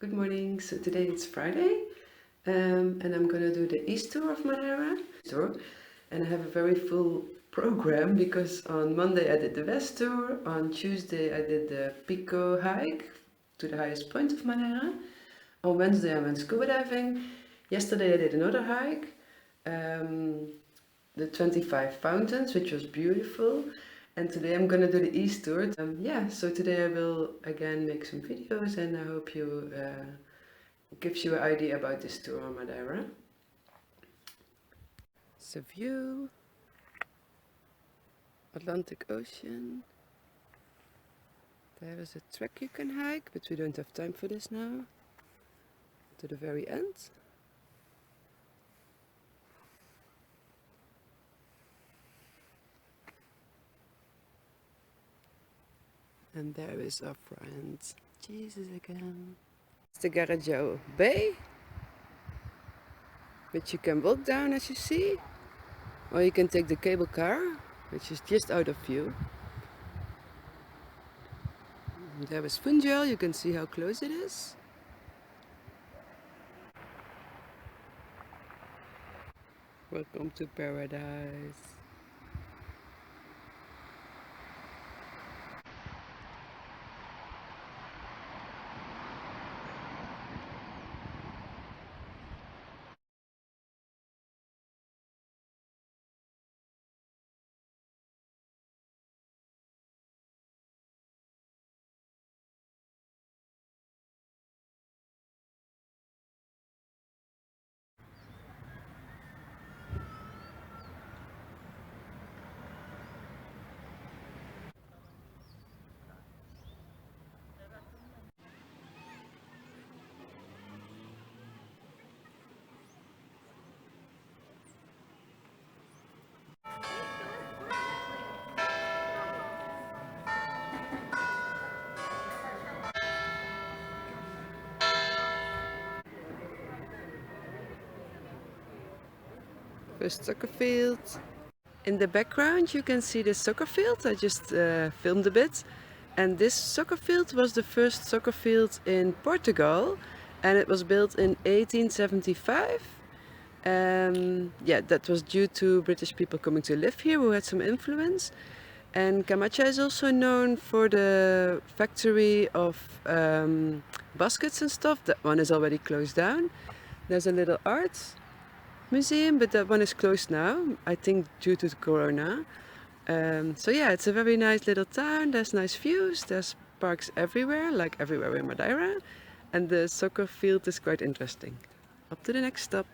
Good morning. So today it's Friday, and I'm gonna do the East tour of Madeira. And I have a very full program because on Monday I did the West tour, on Tuesday I did the Pico hike to the highest point of Madeira. On Wednesday I went scuba diving. Yesterday I did another hike, the 25 fountains, which was beautiful. And today I'm gonna do the East tour. So today I will again make some videos, and I hope you gives you an idea about this tour on Madeira. It's a view, Atlantic Ocean. There is a track you can hike, but we don't have time for this now. To the very end. And there is our friend Jesus again. It's the Garajão Bay, which you can walk down as you see, or you can take the cable car, which is just out of view. And there is Funchal, you can see how close it is. Welcome to paradise. First soccer field. In the background you can see the soccer field. I just filmed a bit. And this soccer field was the first soccer field in Portugal, and it was built in 1875. That was due to British people coming to live here who had some influence. And Camacha is also known for the factory of baskets and stuff. That one is already closed down. There's a little art museum, but that one is closed now, I think due to Corona. It's a very nice little town. There's nice views, there's parks everywhere, like everywhere in Madeira, and the soccer field is quite interesting. Up to the next stop.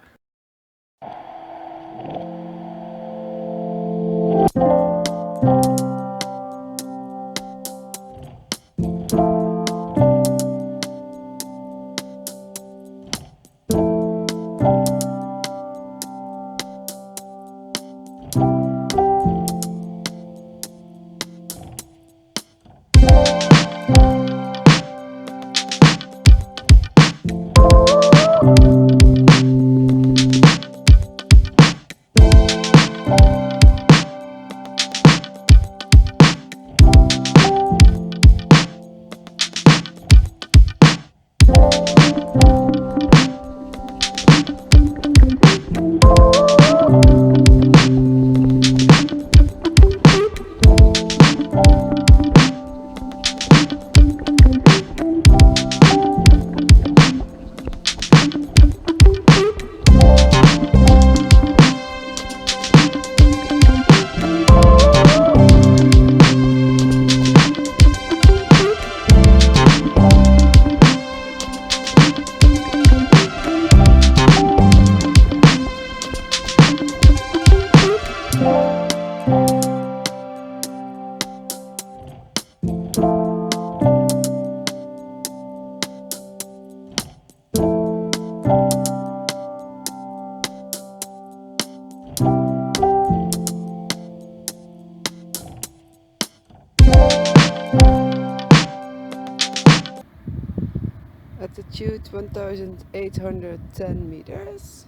Altitude 1810 meters.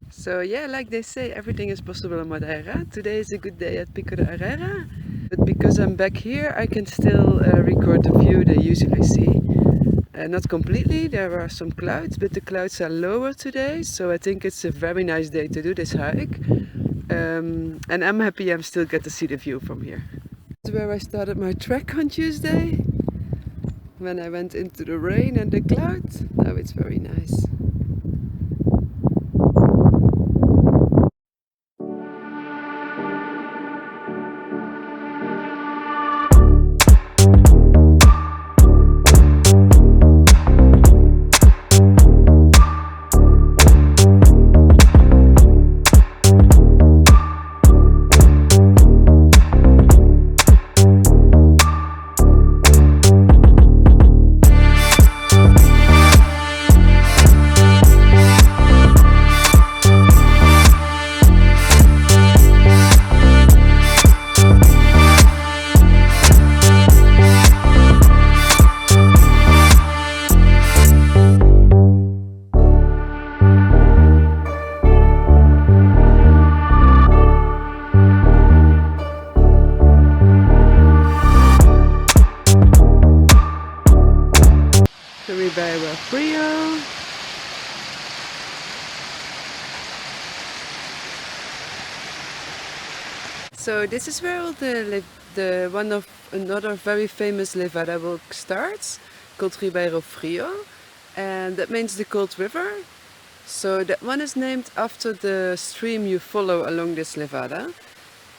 So yeah, like they say, everything is possible in Madeira. Today is a good day at Pico de Arara, but because I'm back here I can still record the view they usually see. Not completely, there are some clouds, but the clouds are lower today, so I think it's a very nice day to do this hike. And I'm happy I'm still get to see the view from here. This is where I started my trek on Tuesday, when I went into the rain and the clouds. Now it's very nice. The Ribeiro Frio. So this is where all the one of another very famous Levada walk starts, called Ribeiro Frio, and that means the cold river. So that one is named after the stream you follow along this Levada.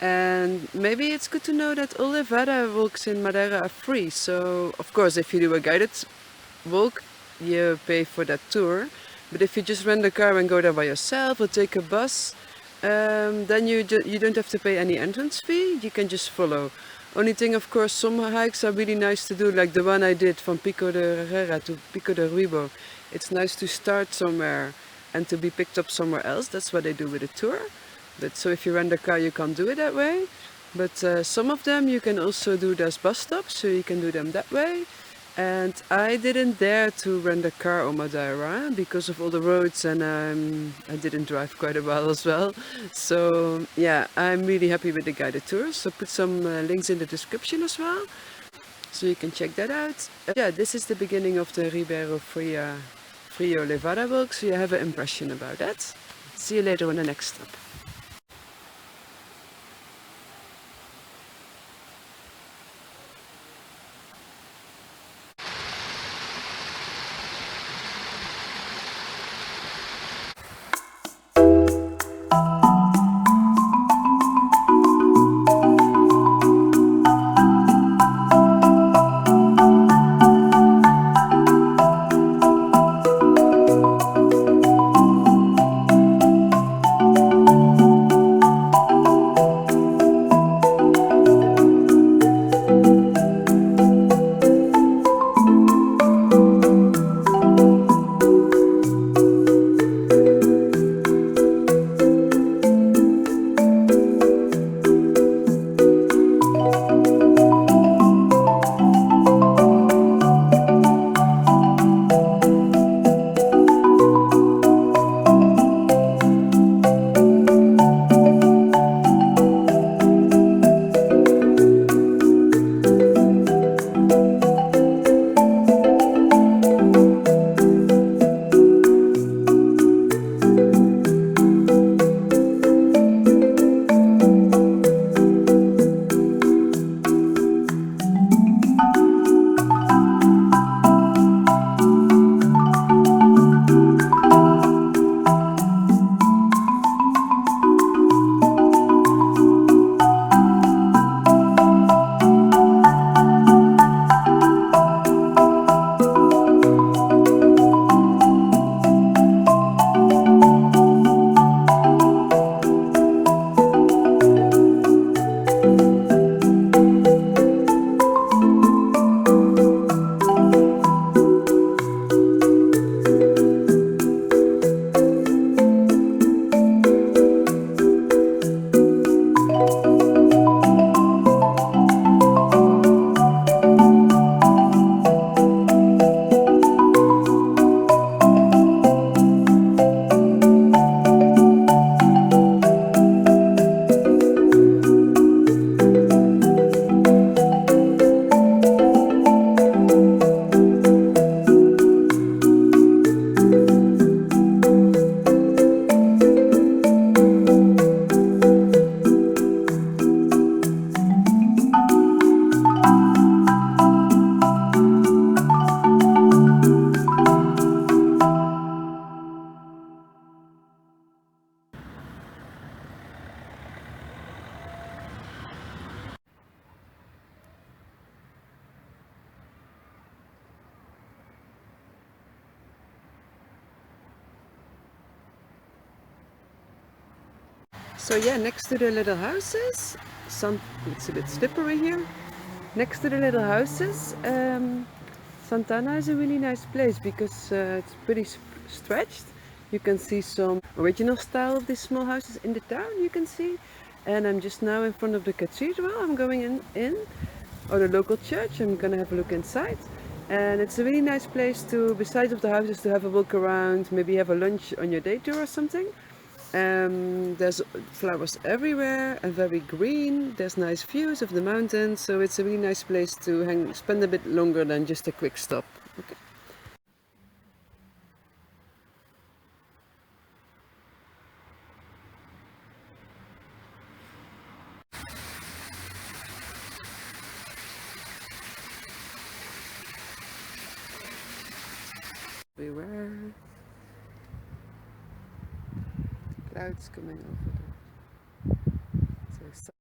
And maybe it's good to know that all Levada walks in Madeira are free. So of course, if you do a guided walk, you pay for that tour. But if you just rent a car and go there by yourself or take a bus, then you don't have to pay any entrance fee. You can just follow. Only thing, of course, some hikes are really nice to do, like the one I did from Pico de Herrera to Pico de Ruibo. It's nice to start somewhere and to be picked up somewhere else. That's what they do with a tour. But so if you rent a car, you can't do it that way. But some of them you can also do as bus stops, so you can do them that way. And I didn't dare to rent a car on Madeira because of all the roads, and I didn't drive quite a while as well. So yeah, I'm really happy with the guided tours. So put some links in the description as well, so you can check that out. Yeah, this is the beginning of the Ribeiro Frio Levada walk, so you have an impression about that. See you later on the next stop. So yeah, next to the little houses, it's a bit slippery here. Next to the little houses, Santana is a really nice place because it's pretty stretched. You can see some original style of these small houses in the town, you can see. And I'm just now in front of the cathedral. I'm going in or the local church. I'm gonna have a look inside. And it's a really nice place to, besides of the houses, to have a walk around, maybe have a lunch on your day tour or something. There's flowers everywhere and very green. There's nice views of the mountains, so it's a really nice place to spend a bit longer than just a quick stop. Okay. Everywhere. Clouds coming over the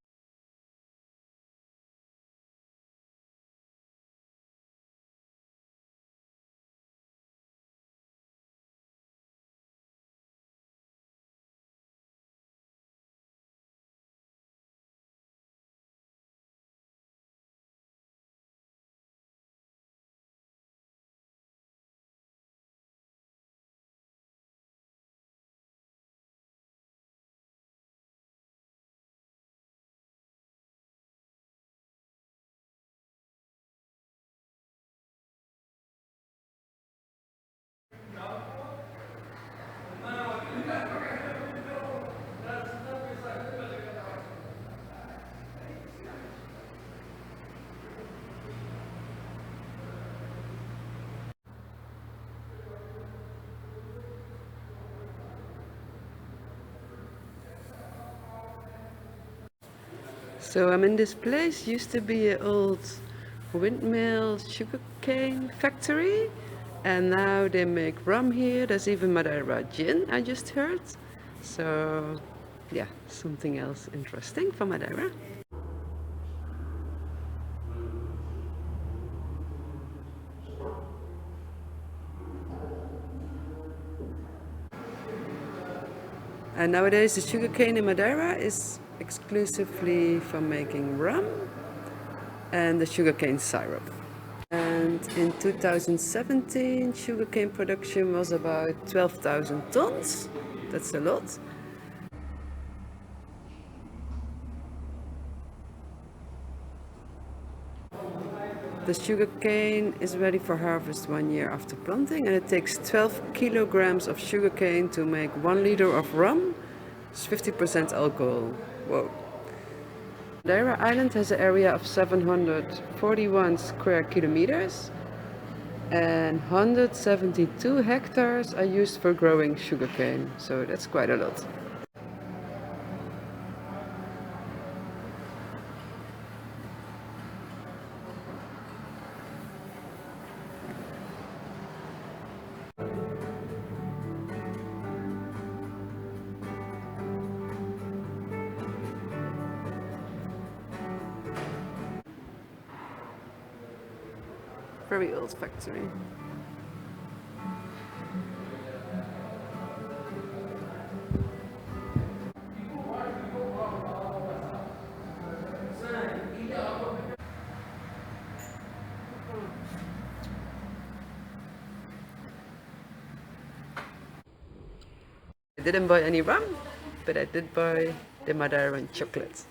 So I'm in this place, used to be an old windmill sugarcane factory, and now they make rum here. There's even Madeira gin, I just heard. So yeah, something else interesting for Madeira. And nowadays the sugarcane in Madeira is exclusively for making rum and the sugarcane syrup. And in 2017, sugarcane production was about 12,000 tons. That's a lot. The sugarcane is ready for harvest 1 year after planting, and it takes 12 kilograms of sugarcane to make 1 liter of rum. It's 50% alcohol. Whoa. Madeira Island has an area of 741 square kilometers, and 172 hectares are used for growing sugarcane, so that's quite a lot. Very old factory. I didn't buy any rum, but I did buy the Madeiran chocolate.